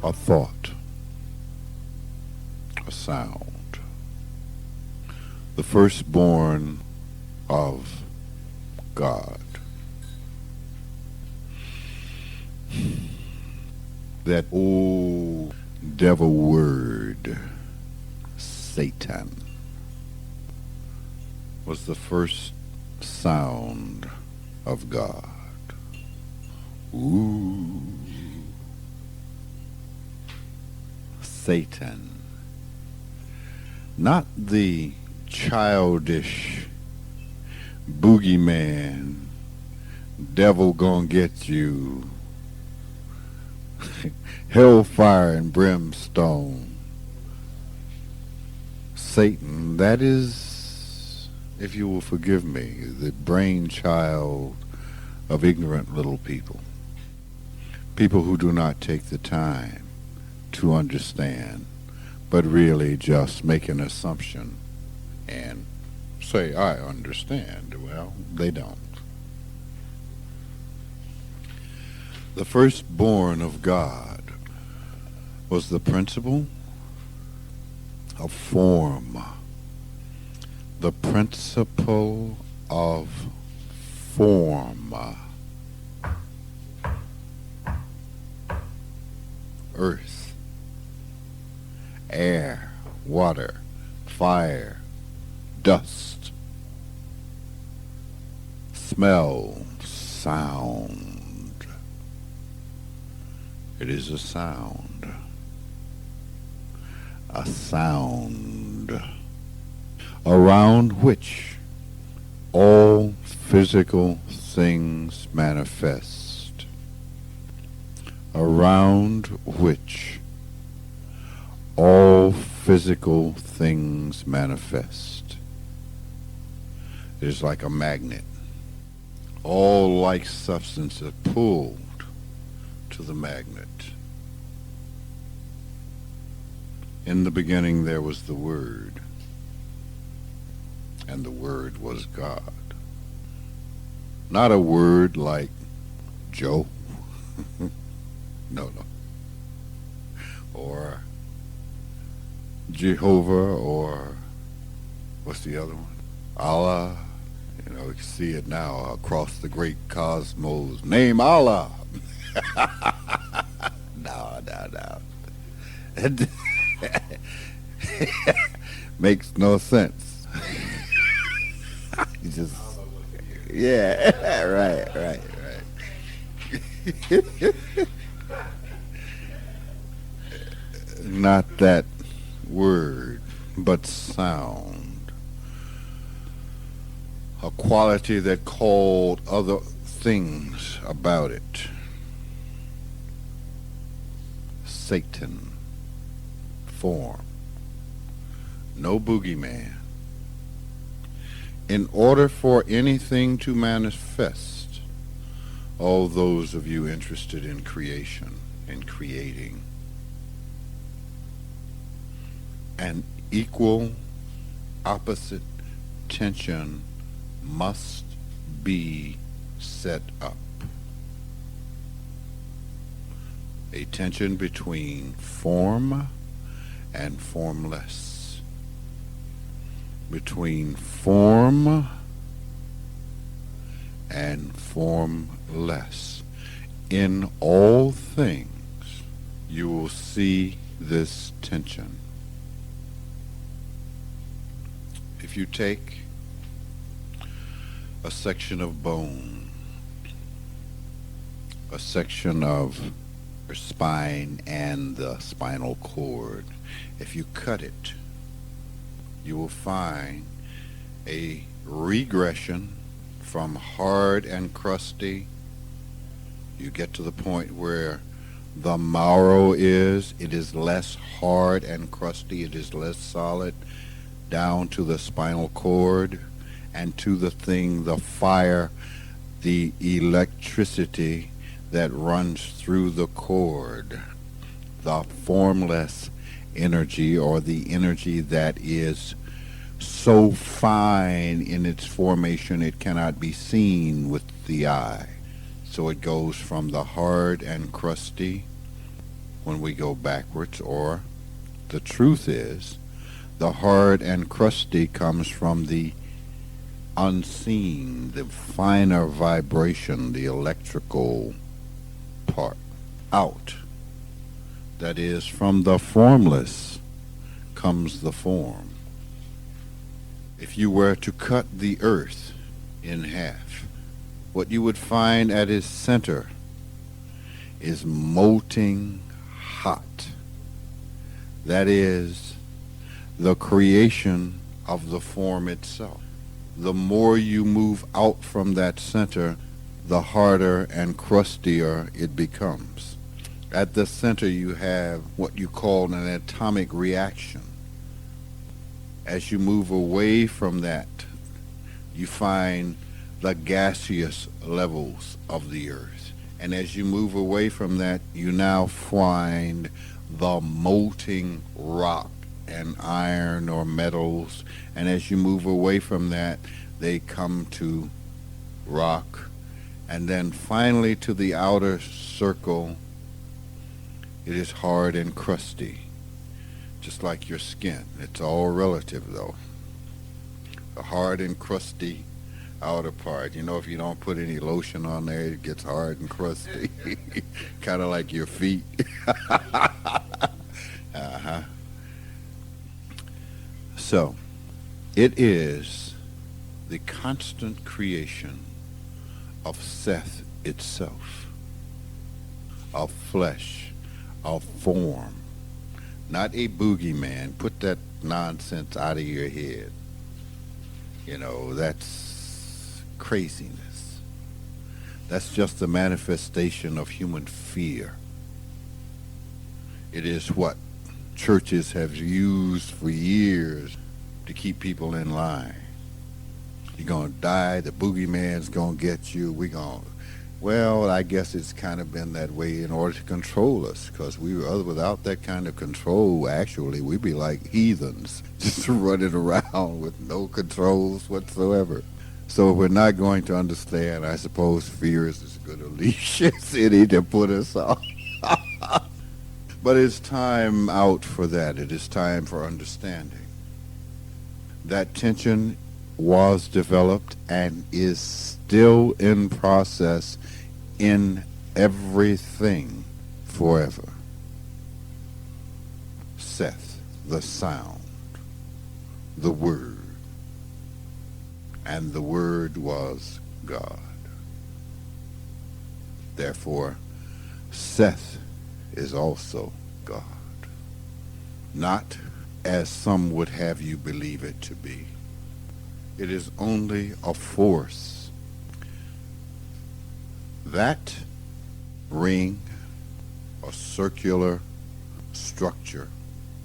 a thought, a sound, the firstborn of God. That old devil word, Satan, was the first sound of God. Ooh. Satan. Not the childish boogeyman, devil gonna get you, hellfire and brimstone. Satan, that is, if you will forgive me, the brainchild of ignorant little people. People who do not take the time to understand, but really just make an assumption and say, I understand. Well, they don't. The firstborn of God was the principle of form. The principle of form. Earth, air, water, fire, dust, smell, sound. It is a sound around which all physical things manifest, around which all physical things manifest. It is like a magnet. All like substance is pulled to the magnet. In the beginning there was the Word, and the Word was God. Not a word like Joe. No. Or Jehovah, or what's the other one? Allah. You know, you can see it now across the great cosmos. Name Allah. No. Makes no sense. You just, yeah, right. Not that word, but sound. A quality that called other things about it. Satan. Form. No boogeyman. In order for anything to manifest, all those of you interested in creation and creating, an equal opposite tension must be set up. A tension between form and formless. Between form and formless. In all things, you will see this tension. If you take a section of bone, a section of your spine and the spinal cord, if you cut it, you will find a regression from hard and crusty. You get to the point where the marrow is, it is less hard and crusty, it is less solid, down to the spinal cord and to the thing, the fire, the electricity that runs through the cord, the formless energy, or the energy that is so fine in its formation it cannot be seen with the eye. So it goes from the hard and crusty, when we go backwards, or the truth is, the hard and crusty comes from the unseen, the finer vibration, the electrical part. Out, that is, from the formless comes the form. If you were to cut the earth in half, what you would find at its center is molting hot. That is the creation of the form itself. The more you move out from that center, the harder and crustier it becomes. At the center you have what you call an atomic reaction. As you move away from that, you find the gaseous levels of the earth. And as you move away from that, you now find the molting rock and iron or metals. And as you move away from that, they come to rock. And then finally to the outer circle, it is hard and crusty, just like your skin. It's all relative, though. The hard and crusty outer part. You know, if you don't put any lotion on there, it gets hard and crusty. Kind of like your feet. Uh-huh. So, it is the constant creation of Seth itself, of flesh, of form. Not a boogeyman. Put that nonsense out of your head. You know, that's craziness. That's just the manifestation of human fear. It is what churches have used for years to keep people in line. You're going to die, the boogeyman's going to get you, well, I guess it's kind of been that way in order to control us, because without that kind of control, actually, we'd be like heathens, just running around with no controls whatsoever. So if we're not going to understand, I suppose fear is as good a leash as any to put us on. But it's time out for that. It is time for understanding. That tension was developed and is still in process in everything forever. Seth, the sound, the word, and the word was God. Therefore, Seth is also God. Not as some would have you believe it to be. It is only a force. That ring, a circular structure,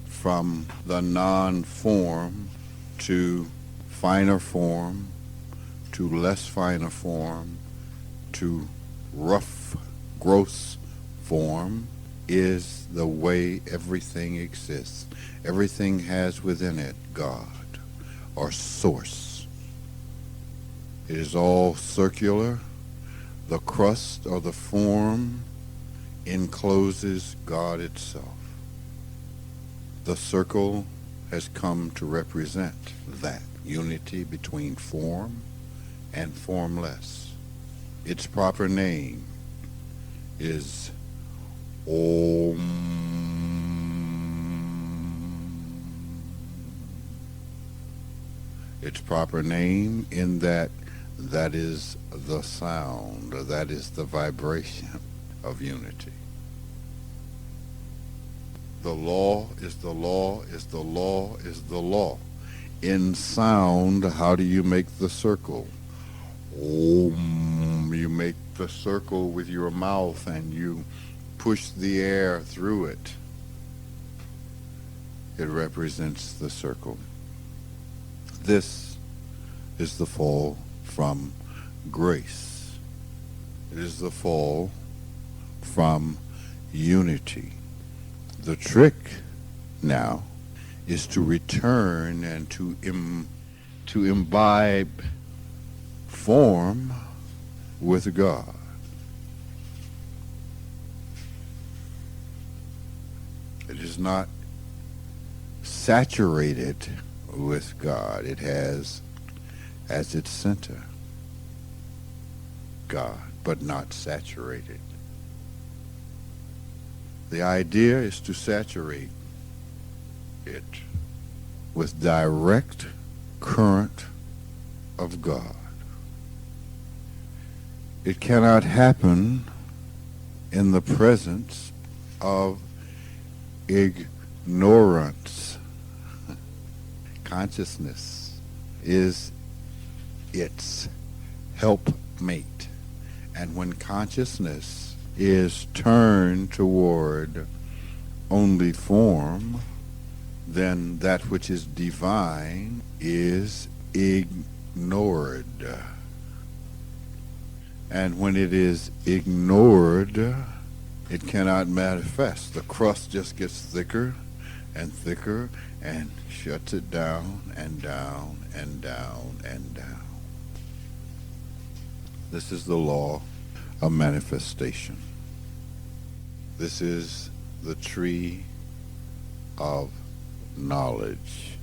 from the non-form to finer form, to less finer form, to rough, gross form, is the way everything exists. Everything has within it God, or source. It is all circular. The crust or the form encloses God itself. The circle has come to represent that unity between form and formless. Its proper name is Om. Its proper name in that is the sound, or that is the vibration of unity. The law is the law is the law is the law. In sound, how do you make the circle? Om. You make the circle with your mouth and you push the air through it. It represents the circle. This is the fall from grace. It is the fall from unity. The trick now is to return and to imbibe form with God. It is not saturated with God. It has as its center God, but not saturated. The idea is to saturate it with direct current of God. It cannot happen in the presence of ignorance. Consciousness is its helpmate. And when consciousness is turned toward only form, then that which is divine is ignored. And when it is ignored, it cannot manifest. The crust just gets thicker and thicker and shuts it down and down and down and down. This is the law of manifestation. This is the tree of knowledge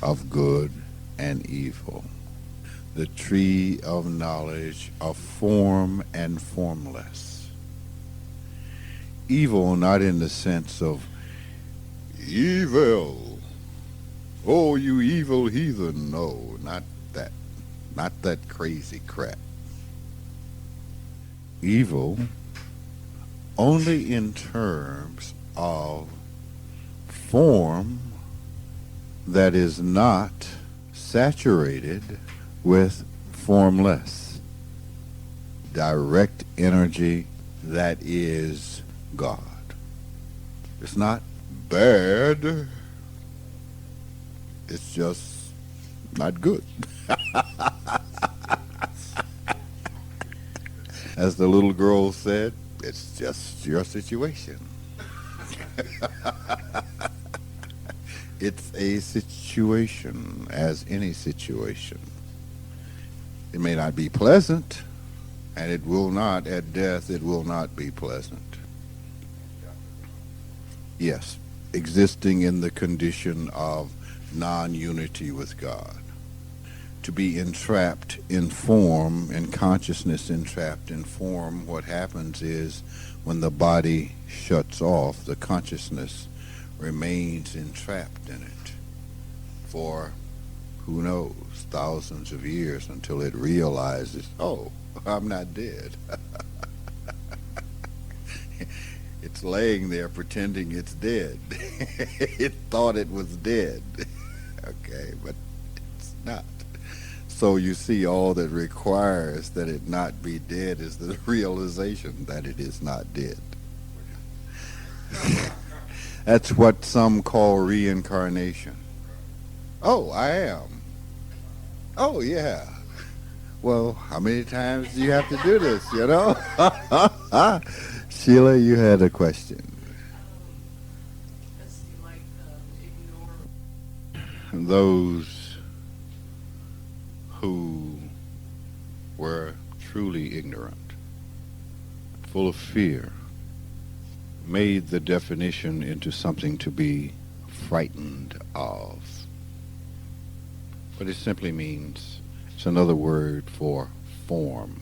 of good and evil. The tree of knowledge of form and formless. Evil not in the sense of evil. Oh, you evil heathen. No, not that. Not that crazy crap. Evil only in terms of form that is not saturated with formless, direct energy that is God. It's not bad, it's just not good. As the little girl said, it's just your situation. It's a situation, as any situation. It may not be pleasant, and it will not, at death, it will not be pleasant. Yes, existing in the condition of non-unity with God. To be entrapped in form, in consciousness entrapped in form, what happens is when the body shuts off, the consciousness remains entrapped in it for, who knows, thousands of years until it realizes, oh, I'm not dead. It's laying there pretending it's dead. It thought it was dead. Okay, but it's not. So you see, all that requires that it not be dead is the realization that it is not dead. That's what some call reincarnation. Oh, I am. Oh, yeah. Well, how many times do you have to do this, you know? Sheila, you had a question. Those who were truly ignorant, full of fear, made the definition into something to be frightened of. But it simply means, it's another word for form.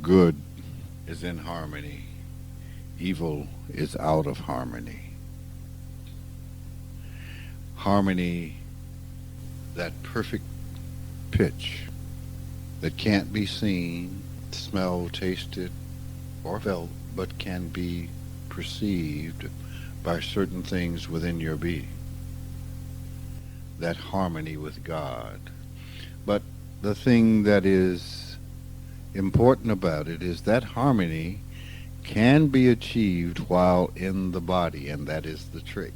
Good is in harmony. Evil is out of harmony. Harmony, that perfect pitch that can't be seen, smelled, tasted, or felt, but can be perceived by certain things within your being. That harmony with God. But the thing that is important about it is that harmony can be achieved while in the body, and that is the trick.